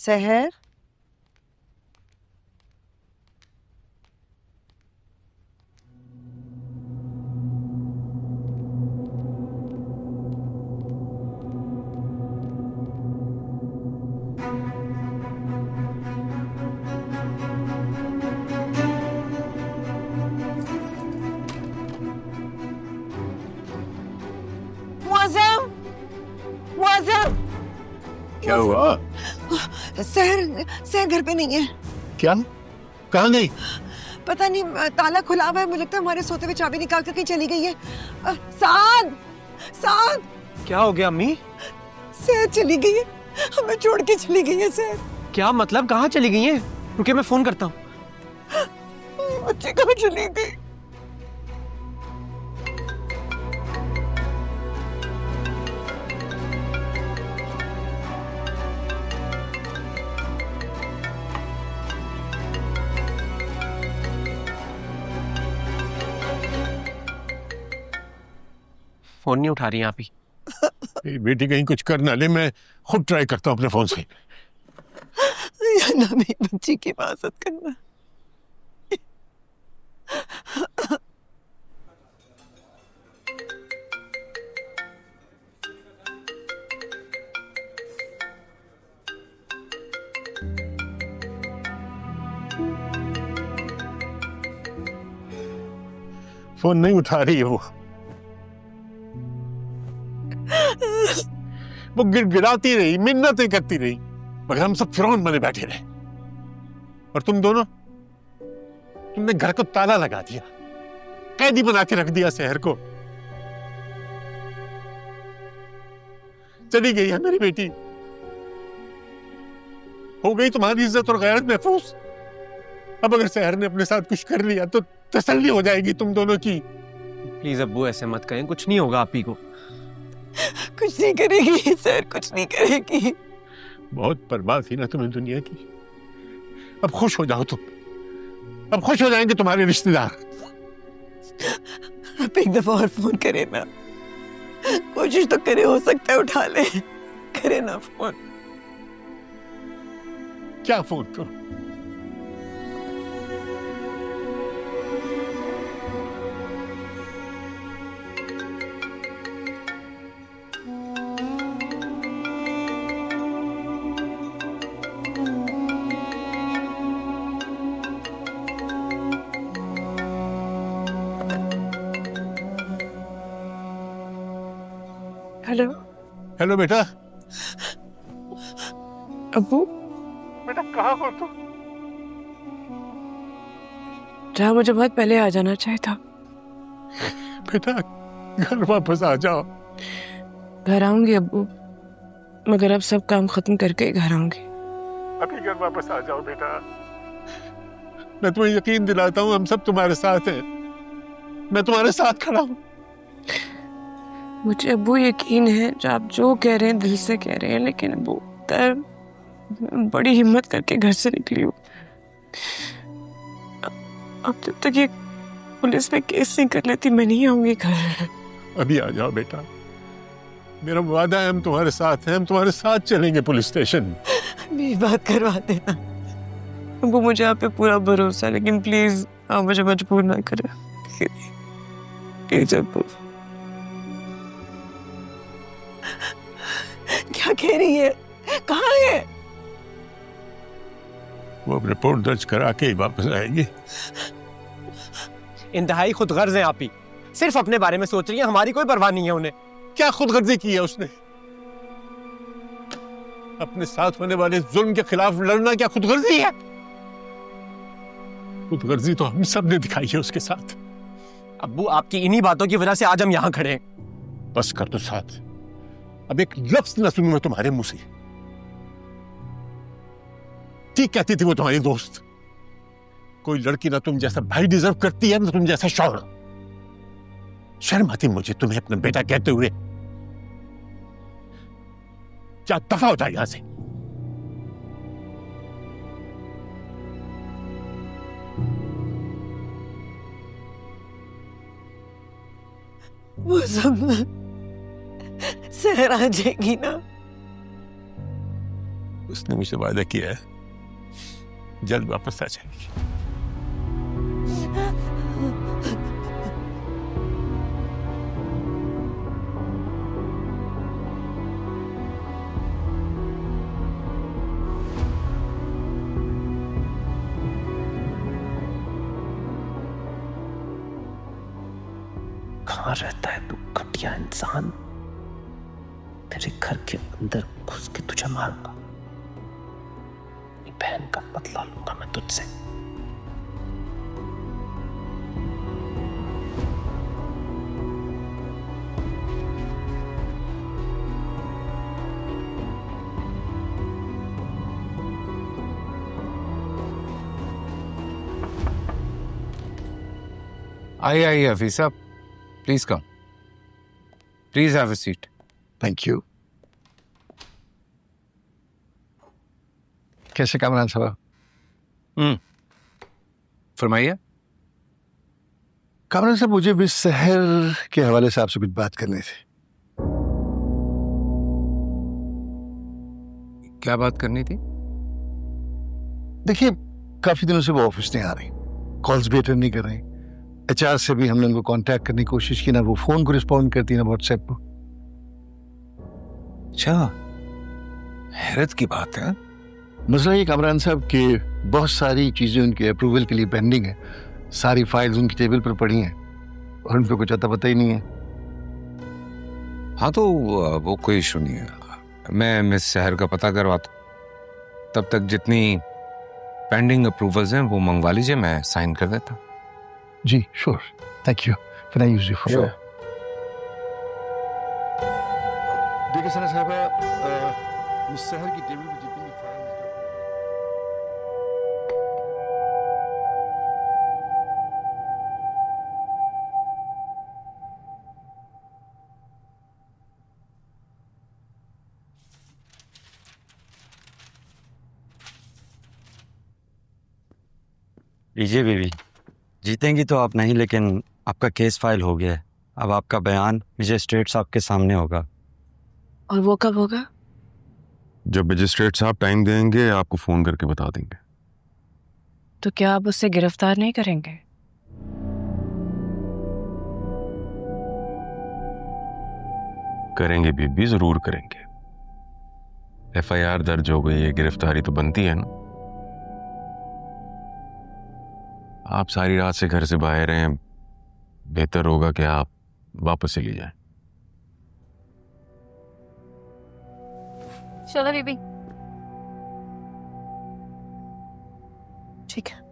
सहर, मुअज़्ज़म, मुअज़्ज़म। क्या हुआ? सहर, सहर घर पे नहीं है। क्या? कहाँ गई? पता नहीं, ताला खुला हुआ है, मुझे लगता है हमारे सोते हुए चाबी निकाल कर कहीं चली गई है। साद, साद। क्या हो गया अम्मी? सहर चली गई है, हमें छोड़ के चली गई है सहर। क्या मतलब, कहाँ चली गई हैं? रुके मैं फोन करता हूँ। बच्चे कहाँ चली गई? फोन नहीं उठा रही आप ही। मेरी बेटी कहीं कुछ कर ना ले, मैं खुद ट्राई करता हूँ अपने फोन से। ना मेरी बच्ची की हिफाजत करना। फोन नहीं उठा रही है वो गिड़गिड़ाती रही, मिन्नतें करती रही, मगर हम सब फिरौन बने बैठे रहे। और तुम दोनों, तुमने घर को ताला लगा दिया, कैदी बना के रख दिया सहर को। चली गई है मेरी बेटी, हो गई तुम्हारी इज्जत और गैरत महफूज। अब अगर सहर ने अपने साथ कुछ कर लिया तो तसल्ली हो जाएगी तुम दोनों की। प्लीज अब्बू ऐसे मत कहें, कुछ नहीं होगा आप ही को। कुछ नहीं करेगी सर, कुछ नहीं करेगी। बहुत बर्बाद थी ना तुम्हें दुनिया की, अब खुश हो जाओ तुम, अब खुश हो जाएंगे तुम्हारे रिश्तेदार। आप एक दफा और फोन करे ना, कोशिश तो करे, हो सकता है उठा ले। करे ना फोन। क्या फोन करो? हेलो। हेलो बेटा। अब्बू बेटा कहाँ हो तुम? जहाँ मुझे बहुत पहले आ जाना चाहिए था। बेटा घर वापस आ जाओ। घर आऊंगी अब्बू, मगर अब सब काम खत्म करके ही घर आऊंगी। अभी घर वापस आ जाओ बेटा, मैं तुम्हें यकीन दिलाता हूँ हम सब तुम्हारे साथ हैं, मैं तुम्हारे साथ खड़ा हूँ। मुझे अब्बू यकीन है, आप जो कह रहे हैं दिल से कह रहे हैं, लेकिन अब्बू बड़ी हिम्मत करके घर से निकली हूँ। अब जब तक ये पुलिस में केस नहीं कर लेती मैं नहीं आऊंगी घर। अभी आ जाओ बेटा, मेरा वादा है हम तुम्हारे साथ हैं, हम तुम्हारे साथ चलेंगे पुलिस स्टेशन। मेरी बात करवा देना अब्बू, मुझे आप पे पूरा भरोसा है, लेकिन प्लीज आप मुझे मजबूर ना करें प्लीज अब्बू। क्या कह रही है, कहाँ है? वो अब रिपोर्ट दर्ज करा के ही वापस आएगी। इंतहाई खुदगर्ज हैं आप ही, सिर्फ अपने बारे में सोच रही हैं, हमारी कोई परवाह नहीं है उन्हें। क्या खुदगर्जी की है उसने? अपने साथ होने वाले जुल्म के खिलाफ लड़ना क्या खुदगर्जी है? खुदगर्जी तो हम सब ने दिखाई है उसके साथ। अब्बू आपकी इन्हीं बातों की वजह से आज हम यहाँ खड़े हैं। बस कर दो साथ, अब एक लफ्ज न सुनूं मैं तुम्हारे मुंह से। ठीक कहती थी वो तुम्हारी दोस्त, कोई लड़की ना तुम जैसा भाई डिजर्व करती है ना तुम जैसा शौहर। शर्म आती मुझे तुम्हें अपना बेटा कहते हुए। क्या दफा हो जाए यहां से। वो सब सहर आ जाएगी ना, उसने मुझे वादा किया है जल्द वापस आ जाएगी। कहाँ रहता है तू घटिया इंसान? तेरे घर के अंदर घुस के तुझे मारूंगा। अपनी बहन का बदला लूंगा मैं तुझसे। आइए हफीज साहब, please come, please have a seat. Thank you. कैसे कामरान साहब? फरमाइए। कामरान साहब, मुझे भी शहर के हवाले से आपसे कुछ बात करनी थी। क्या बात करनी थी? देखिए, काफी दिनों से वो ऑफिस नहीं आ रही, कॉल्स भी अटेंड नहीं कर रही। एचआर से भी हमने उनको कांटेक्ट करने की कोशिश की, ना वो फोन को रिस्पॉन्ड करती ना व्हाट्सएप को। अच्छा, हैरत की बात है। मसला ये कामरान साहब कि बहुत सारी चीजें उनके अप्रूवल के लिए पेंडिंग है। सारी फाइल्स उनकी टेबल पर पड़ी हैं और उनको कुछ अता पता ही नहीं है। हाँ तो वो कोई इशू नहीं है, मैं मिस शहर का पता करवाता। तब तक जितनी पेंडिंग अप्रूवल्स हैं वो मंगवा लीजिए, मैं साइन कर देता। जी श्योर, थैंक यू। फिर आई यूज यू फॉर देखिए सना साहब, मिस शहर की टेबल पर जितनी भी फाइल्स लीजिए बीवी, जीतेंगी तो आप नहीं, लेकिन आपका केस फाइल हो गया है। अब आपका बयान मजिस्ट्रेट साहब के सामने होगा। और वो कब होगा? जब मजिस्ट्रेट साहब टाइम देंगे आपको फोन करके बता देंगे। तो क्या आप उससे गिरफ्तार नहीं करेंगे? करेंगे बीबी, जरूर करेंगे। एफआईआर दर्ज हो गई है, गिरफ्तारी तो बनती है ना। आप सारी रात से घर से बाहर हैं, बेहतर होगा कि आप वापस चली जाएं। चलो बीबी। ठीक है।